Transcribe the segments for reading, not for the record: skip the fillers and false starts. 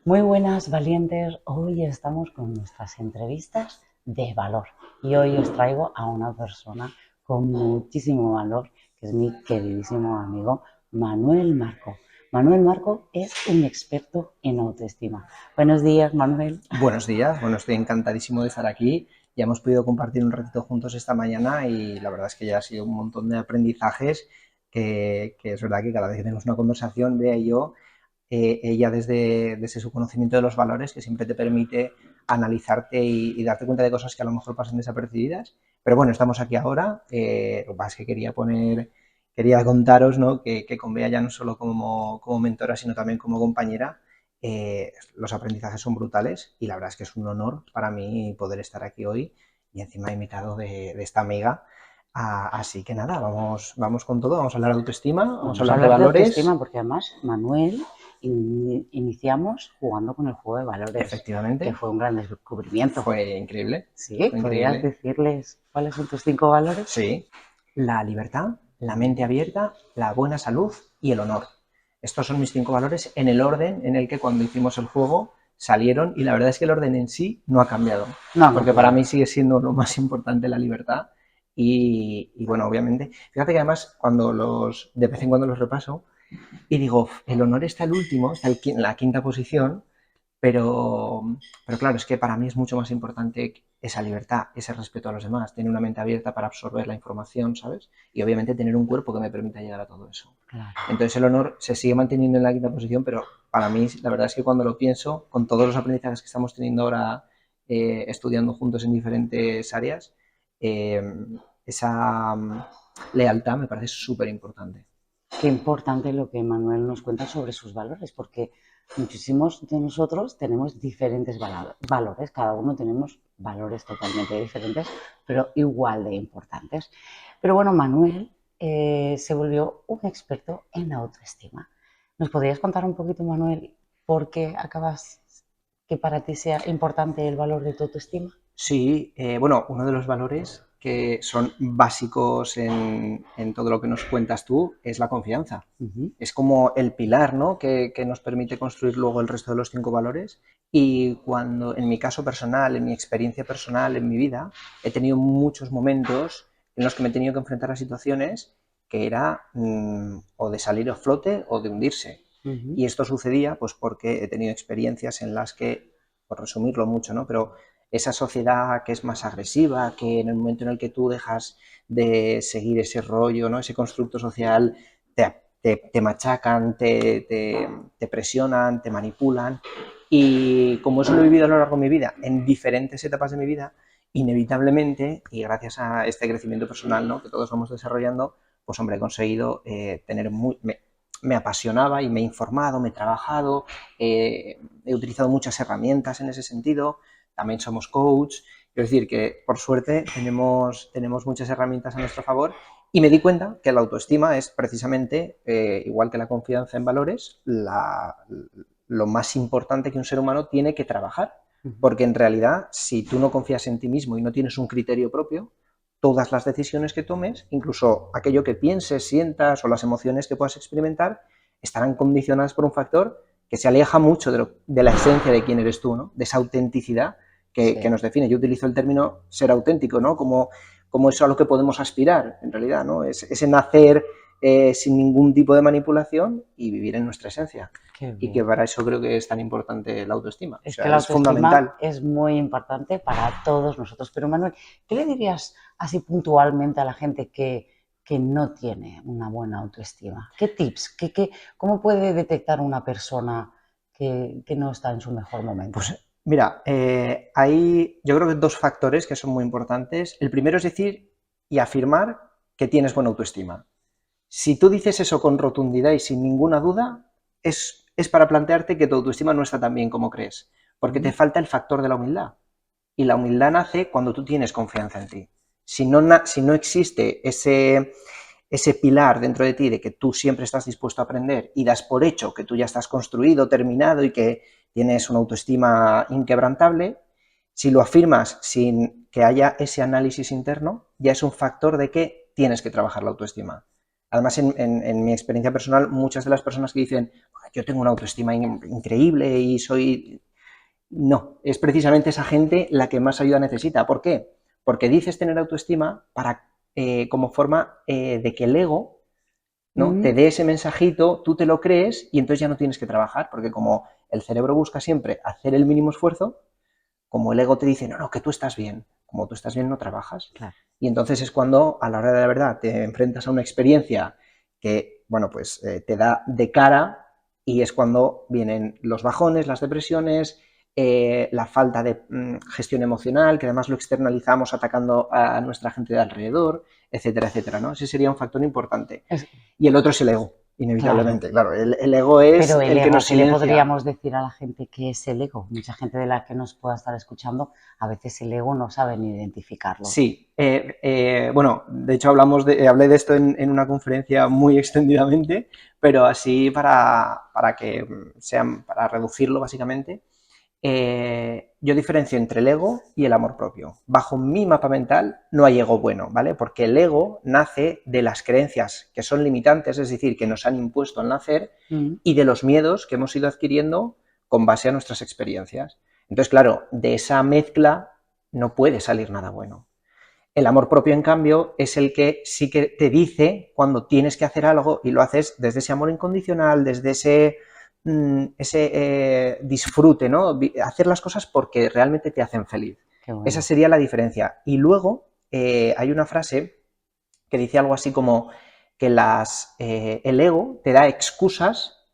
Muy buenas, valientes. Hoy estamos con nuestras entrevistas de valor y hoy os traigo a una persona con muchísimo valor, que es mi queridísimo amigo Manuel Marco. Manuel Marco es un experto en autoestima. Buenos días, Manuel. Buenos días, bueno, estoy encantadísimo de estar aquí. Ya hemos podido compartir un ratito juntos esta mañana y la verdad es que ya ha sido un montón de aprendizajes que es verdad que cada vez que tenemos una conversación, Bea y yo, ella desde su conocimiento de los valores, que siempre te permite analizarte y darte cuenta de cosas que a lo mejor pasan desapercibidas. Pero bueno, estamos aquí ahora. Lo que pasa es que quería contaros, ¿no? que con Bea ya no solo como mentora, sino también como compañera, los aprendizajes son brutales y la verdad es que es un honor para mí poder estar aquí hoy y encima invitado de esta amiga. Así que nada, vamos con todo, vamos a hablar de autoestima, vamos a Vamos a hablar de hablar de autoestima valores. porque además, Manuel, iniciamos jugando con el juego de valores, que Efectivamente, fue un gran descubrimiento. fue increíble, ¿Sí? fue ¿Podrías increíble. decirles cuáles son tus 5 valores? Sí, la libertad, la Muy mente bien. abierta, la buena salud y el honor. Estos son mis 5 valores en el orden en el que cuando hicimos el juego salieron y la verdad es que el orden en sí no ha cambiado, No han porque para cambiado. mí sigue siendo lo más importante la libertad y bueno, obviamente, fíjate que además de vez en cuando los repaso y digo, el honor está el último, está en la quinta posición, pero, pero claro, es que para mí es mucho más importante esa libertad, ese respeto a los demás, tener una mente abierta para absorber la información, ¿sabes? Y obviamente tener un cuerpo que me permita llegar a todo eso. Claro. Entonces el honor se sigue manteniendo en la quinta posición, pero para mí la verdad es que cuando lo pienso, con todos los aprendizajes que estamos teniendo ahora estudiando juntos en diferentes áreas, eh, esa lealtad me parece súper importante. Qué importante lo que Manuel nos cuenta sobre sus valores, porque muchísimos de nosotros tenemos diferentes valores, cada uno tenemos valores totalmente diferentes, pero igual de importantes. Pero bueno, Manuel se volvió un experto en autoestima. ¿Nos podrías contar un poquito, Manuel, por qué acabas que para ti sea importante el valor de tu autoestima? Sí, bueno, uno de los valores que son básicos en todo lo que nos cuentas tú es la confianza. Uh -huh. Es como el pilar, ¿no? que nos permite construir luego el resto de los 5 valores. Y cuando, en mi caso personal, en mi experiencia personal, en mi vida, he tenido muchos momentos en los que me he tenido que enfrentar a situaciones que era o de salir a flote o de hundirse. Uh -huh. Y esto sucedía pues porque he tenido experiencias en las que, por resumirlo mucho, ¿no? Pero esa sociedad que es más agresiva, que en el momento en el que tú dejas de seguir ese rollo, ¿no? Ese constructo social, te machacan, te presionan, te manipulan. Y como eso lo he vivido a lo largo de mi vida, en diferentes etapas de mi vida, inevitablemente, y gracias a este crecimiento personal, ¿no? que todos vamos desarrollando, pues hombre, he conseguido tener me apasionaba y me he informado, me he trabajado, he utilizado muchas herramientas en ese sentido, también somos coach, es decir, que por suerte tenemos muchas herramientas a nuestro favor y me di cuenta que la autoestima es precisamente, igual que la confianza en valores, lo más importante que un ser humano tiene que trabajar. Uh -huh. Porque en realidad, si tú no confías en ti mismo y no tienes un criterio propio, todas las decisiones que tomes, incluso aquello que pienses, sientas o las emociones que puedas experimentar, estarán condicionadas por un factor que se aleja mucho de la esencia de quién eres tú, ¿no? De esa autenticidad que Sí. nos define. Yo utilizo el término ser auténtico, ¿no? Como eso a lo que podemos aspirar, en realidad, ¿no? Ese nacer sin ningún tipo de manipulación y vivir en nuestra esencia. Qué Y que bien. para eso creo que es tan importante la autoestima. O Es que sea, la es fundamental. autoestima es muy importante para todos nosotros. Pero Manuel, ¿qué le dirías así puntualmente a la gente que no tiene una buena autoestima? ¿Qué tips? ¿Cómo puede detectar una persona que no está en su mejor momento? Pues mira, hay yo creo que 2 factores que son muy importantes. El primero es decir y afirmar que tienes buena autoestima. Si tú dices eso con rotundidad y sin ninguna duda, es para plantearte que tu autoestima no está tan bien como crees, porque te Mm. falta el factor de la humildad. Y la humildad nace cuando tú tienes confianza en ti. Si no existe ese pilar dentro de ti de que tú siempre estás dispuesto a aprender y das por hecho que tú ya estás construido, terminado y que tienes una autoestima inquebrantable, si lo afirmas sin que haya ese análisis interno, ya es un factor de que tienes que trabajar la autoestima. Además, en mi experiencia personal, muchas de las personas que dicen, yo tengo una autoestima increíble y soy... No, es precisamente esa gente la que más ayuda necesita. ¿Por qué? Porque dices tener autoestima como forma de que el ego, ¿no?, te dé ese mensajito, tú te lo crees y entonces ya no tienes que trabajar, porque como el cerebro busca siempre hacer el mínimo esfuerzo, como el ego te dice, no, no, que tú estás bien, como tú estás bien no trabajas. Claro. Y entonces es cuando a la hora de la verdad te enfrentas a una experiencia que, bueno, pues te da de cara y es cuando vienen los bajones, las depresiones, la falta de gestión emocional, que además lo externalizamos atacando a nuestra gente de alrededor, etcétera, etcétera, ¿no? Ese sería un factor importante. Y el otro es el ego, inevitablemente. Claro, el ego es Pero el el que ego, nos ¿qué le silencia. podríamos decir a la gente que es el ego? Mucha gente de la que nos pueda estar escuchando, a veces el ego no sabe ni identificarlo. Sí, bueno, de hecho hablé de esto en una conferencia muy extendidamente, pero así para que sean, para reducirlo básicamente, yo diferencio entre el ego y el amor propio. Bajo mi mapa mental no hay ego bueno, ¿vale? Porque el ego nace de las creencias que son limitantes, es decir, que nos han impuesto al nacer, y de los miedos que hemos ido adquiriendo con base a nuestras experiencias. Entonces, claro, de esa mezcla no puede salir nada bueno. El amor propio, en cambio, es el que sí que te dice cuando tienes que hacer algo y lo haces desde ese amor incondicional, desde ese disfrute, ¿no? Hacer las cosas porque realmente te hacen feliz. Bueno. Esa sería la diferencia. Y luego hay una frase que dice algo así como que el ego te da excusas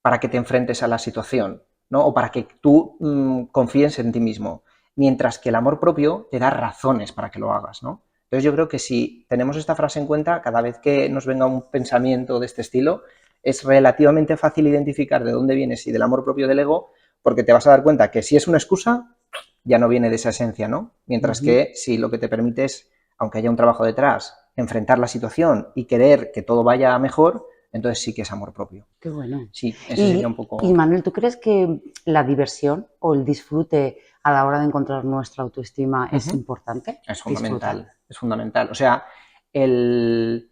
para que te enfrentes a la situación, ¿no? O para que tú confíes en ti mismo, mientras que el amor propio te da razones para que lo hagas, ¿no? Entonces yo creo que si tenemos esta frase en cuenta, cada vez que nos venga un pensamiento de este estilo, es relativamente fácil identificar de dónde viene, si del amor propio o del ego, porque te vas a dar cuenta que si es una excusa, ya no viene de esa esencia, ¿no? Mientras que si lo que te permite es, aunque haya un trabajo detrás, enfrentar la situación y querer que todo vaya mejor, entonces sí que es amor propio. Qué bueno. Sí, ese sería un poco... Y Manuel, ¿tú crees que la diversión o el disfrute a la hora de encontrar nuestra autoestima es importante? Es fundamental, es fundamental. O sea, el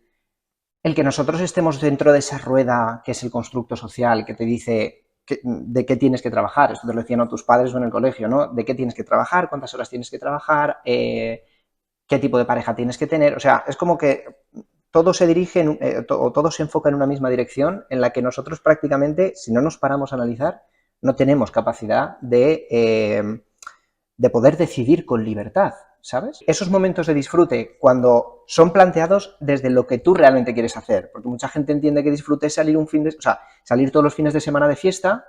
que nosotros estemos dentro de esa rueda que es el constructo social, que te dice de qué tienes que trabajar, esto te lo decían tus padres o en el colegio, ¿no? De qué tienes que trabajar, cuántas horas tienes que trabajar, qué tipo de pareja tienes que tener. O sea, es como que todo se dirige o todo se enfoca en una misma dirección en la que nosotros prácticamente, si no nos paramos a analizar, no tenemos capacidad de poder decidir con libertad, ¿sabes? Esos momentos de disfrute, cuando son planteados desde lo que tú realmente quieres hacer, porque mucha gente entiende que disfrute es salir salir todos los fines de semana de fiesta,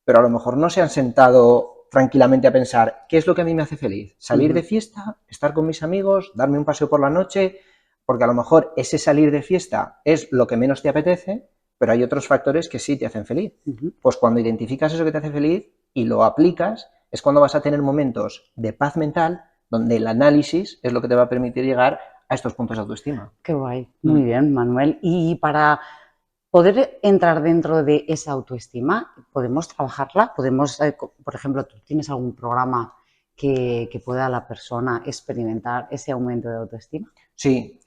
pero a lo mejor no se han sentado tranquilamente a pensar, ¿qué es lo que a mí me hace feliz? Salir de fiesta, estar con mis amigos, darme un paseo por la noche, porque a lo mejor ese salir de fiesta es lo que menos te apetece, pero hay otros factores que sí te hacen feliz. Pues cuando identificas eso que te hace feliz y lo aplicas, es cuando vas a tener momentos de paz mental donde el análisis es lo que te va a permitir llegar a estos puntos de autoestima. Qué guay. Muy bien, Manuel. Y para poder entrar dentro de esa autoestima, ¿podemos trabajarla? ¿Podemos, por ejemplo, tú tienes algún programa que pueda la persona experimentar ese aumento de autoestima? Sí,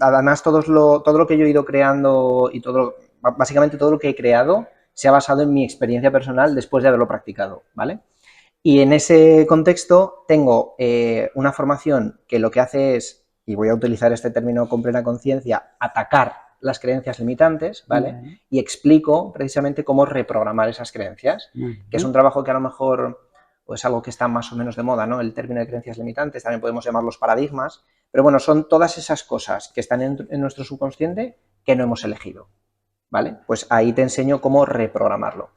además todo lo que yo he ido creando y básicamente todo lo que he creado se ha basado en mi experiencia personal después de haberlo practicado, ¿vale? Y en ese contexto tengo una formación que lo que hace es, y voy a utilizar este término con plena conciencia, atacar las creencias limitantes, ¿vale? Y explico precisamente cómo reprogramar esas creencias, que es un trabajo que a lo mejor pues algo que está más o menos de moda, ¿no? El término de creencias limitantes, también podemos llamarlos paradigmas, pero bueno, son todas esas cosas que están en nuestro subconsciente que no hemos elegido, ¿vale? Pues ahí te enseño cómo reprogramarlo.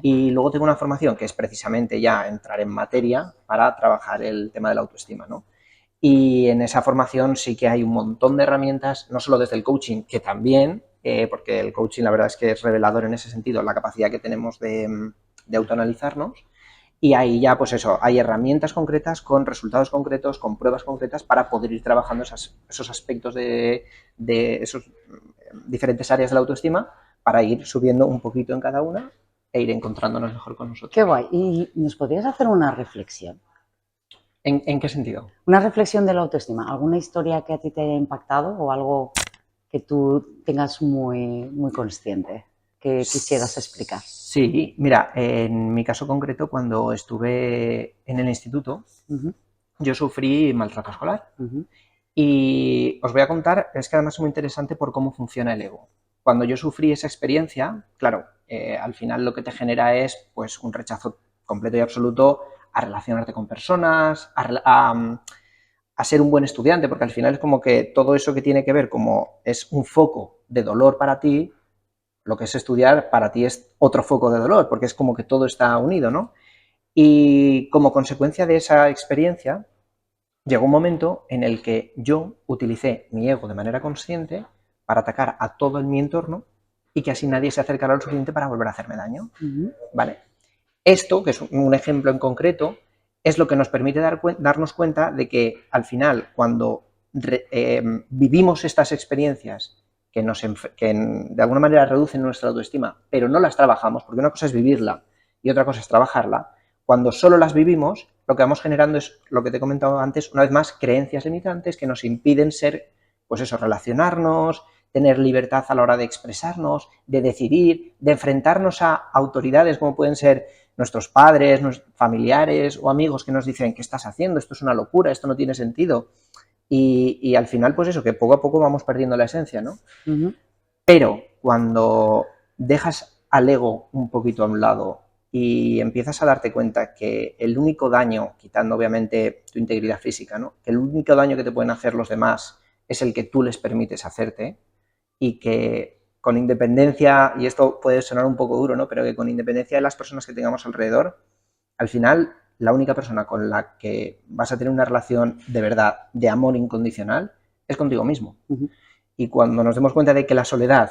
Y luego tengo una formación que es precisamente ya entrar en materia para trabajar el tema de la autoestima, ¿no? Y en esa formación sí que hay un montón de herramientas, no solo desde el coaching, que también, porque el coaching la verdad es que es revelador en ese sentido, la capacidad que tenemos de autoanalizarnos. Y ahí ya, pues eso, hay herramientas concretas con resultados concretos, con pruebas concretas para poder ir trabajando esos aspectos de esas diferentes áreas de la autoestima para ir subiendo un poquito en cada una e ir encontrándonos mejor con nosotros. Qué guay. ¿Y nos podrías hacer una reflexión? ¿En qué sentido? Una reflexión de la autoestima. ¿Alguna historia que a ti te haya impactado o algo que tú tengas muy, muy consciente, que quisieras explicar. Sí, mira, en mi caso concreto, cuando estuve en el instituto, yo sufrí maltrato escolar. Y os voy a contar, es que además es muy interesante por cómo funciona el ego. Cuando yo sufrí esa experiencia, claro, al final lo que te genera es pues un rechazo completo y absoluto a relacionarte con personas, a ser un buen estudiante, porque al final es como que todo eso que tiene que ver como es un foco de dolor para ti, lo que es estudiar para ti es otro foco de dolor, porque es como que todo está unido, ¿no? Y como consecuencia de esa experiencia, llegó un momento en el que yo utilicé mi ego de manera consciente para atacar a todo en mi entorno y que así nadie se acercara lo suficiente para volver a hacerme daño. ¿Vale? Esto, que es un ejemplo en concreto, es lo que nos permite darnos cuenta de que al final, cuando vivimos estas experiencias que de alguna manera reducen nuestra autoestima, pero no las trabajamos, porque una cosa es vivirla y otra cosa es trabajarla, cuando solo las vivimos, lo que vamos generando es lo que te he comentado antes, una vez más, creencias limitantes que nos impiden ser, pues eso, relacionarnos, tener libertad a la hora de expresarnos, de decidir, de enfrentarnos a autoridades como pueden ser nuestros padres, nuestros familiares o amigos que nos dicen, ¿qué estás haciendo? Esto es una locura, esto no tiene sentido. Y al final, pues eso, que poco a poco vamos perdiendo la esencia, ¿no? Pero cuando dejas al ego un poquito a un lado y empiezas a darte cuenta que el único daño, quitando obviamente tu integridad física, ¿no? Que el único daño que te pueden hacer los demás es el que tú les permites hacerte y que con independencia, y esto puede sonar un poco duro, ¿no? Pero que con independencia de las personas que tengamos alrededor, al final la única persona con la que vas a tener una relación de verdad, de amor incondicional, es contigo mismo. Y cuando nos demos cuenta de que la soledad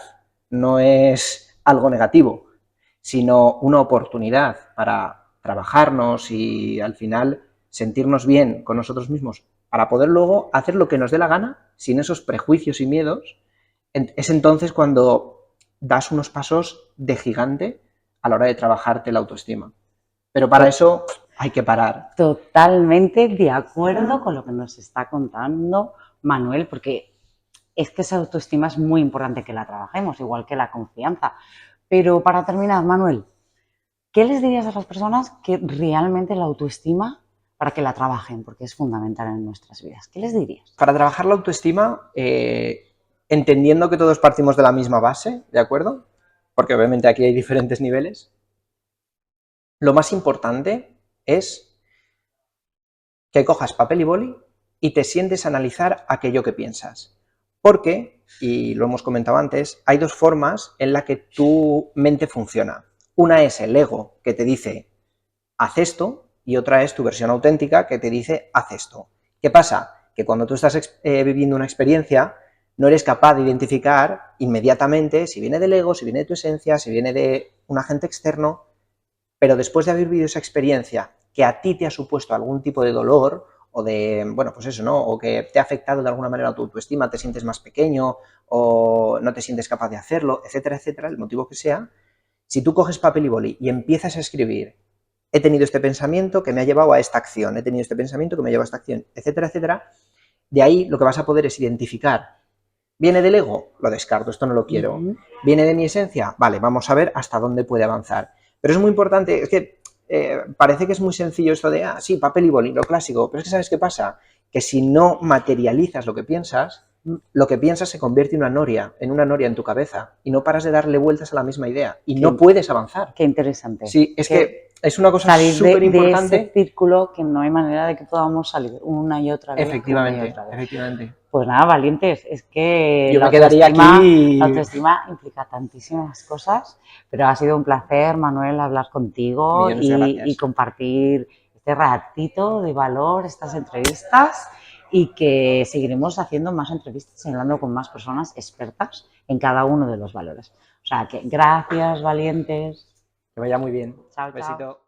no es algo negativo, sino una oportunidad para trabajarnos y al final sentirnos bien con nosotros mismos, para poder luego hacer lo que nos dé la gana, sin esos prejuicios y miedos, es entonces cuando das unos pasos de gigante a la hora de trabajarte la autoestima. Pero para eso hay que parar. Totalmente de acuerdo con lo que nos está contando Manuel, porque es que esa autoestima es muy importante que la trabajemos, igual que la confianza. Pero para terminar, Manuel, ¿qué les dirías a las personas que realmente la autoestima, para que la trabajen, porque es fundamental en nuestras vidas? ¿Qué les dirías? Para trabajar la autoestima, entendiendo que todos partimos de la misma base, ¿de acuerdo? Porque obviamente aquí hay diferentes niveles. Lo más importante es que cojas papel y boli y te sientes a analizar aquello que piensas. Porque, y lo hemos comentado antes, hay dos formas en las que tu mente funciona. Una es el ego, que te dice, haz esto, y otra es tu versión auténtica, que te dice, haz esto. ¿Qué pasa? Que cuando tú estás viviendo una experiencia, no eres capaz de identificar inmediatamente si viene del ego, si viene de tu esencia, si viene de un agente externo, pero después de haber vivido esa experiencia que a ti te ha supuesto algún tipo de dolor o de, bueno, pues eso, ¿no? O que te ha afectado de alguna manera tu autoestima, te sientes más pequeño o no te sientes capaz de hacerlo, etcétera, etcétera, el motivo que sea, si tú coges papel y boli y empiezas a escribir, he tenido este pensamiento que me ha llevado a esta acción, he tenido este pensamiento que me ha llevado a esta acción, etcétera, etcétera, de ahí lo que vas a poder es identificar. ¿Viene del ego? Lo descarto, esto no lo quiero. ¿Viene de mi esencia? Vale, vamos a ver hasta dónde puede avanzar. Pero es muy importante, es que parece que es muy sencillo esto de, sí, papel y boli, lo clásico, pero es que ¿sabes qué pasa? Que si no materializas lo que piensas se convierte en una noria en tu cabeza y no paras de darle vueltas a la misma idea y no puedes avanzar. Qué interesante. Sí, es que es una cosa súper importante. De ese círculo que no hay manera de que podamos salir una y otra vez. Efectivamente, efectivamente. Pues nada, valientes, es que yo me quedaría aquí. La autoestima implica tantísimas cosas, pero ha sido un placer, Manuel, hablar contigo y compartir este ratito de valor, estas entrevistas, y que seguiremos haciendo más entrevistas y hablando con más personas expertas en cada uno de los valores. O sea que gracias, valientes. Que vaya muy bien. Chao, besito. Chao.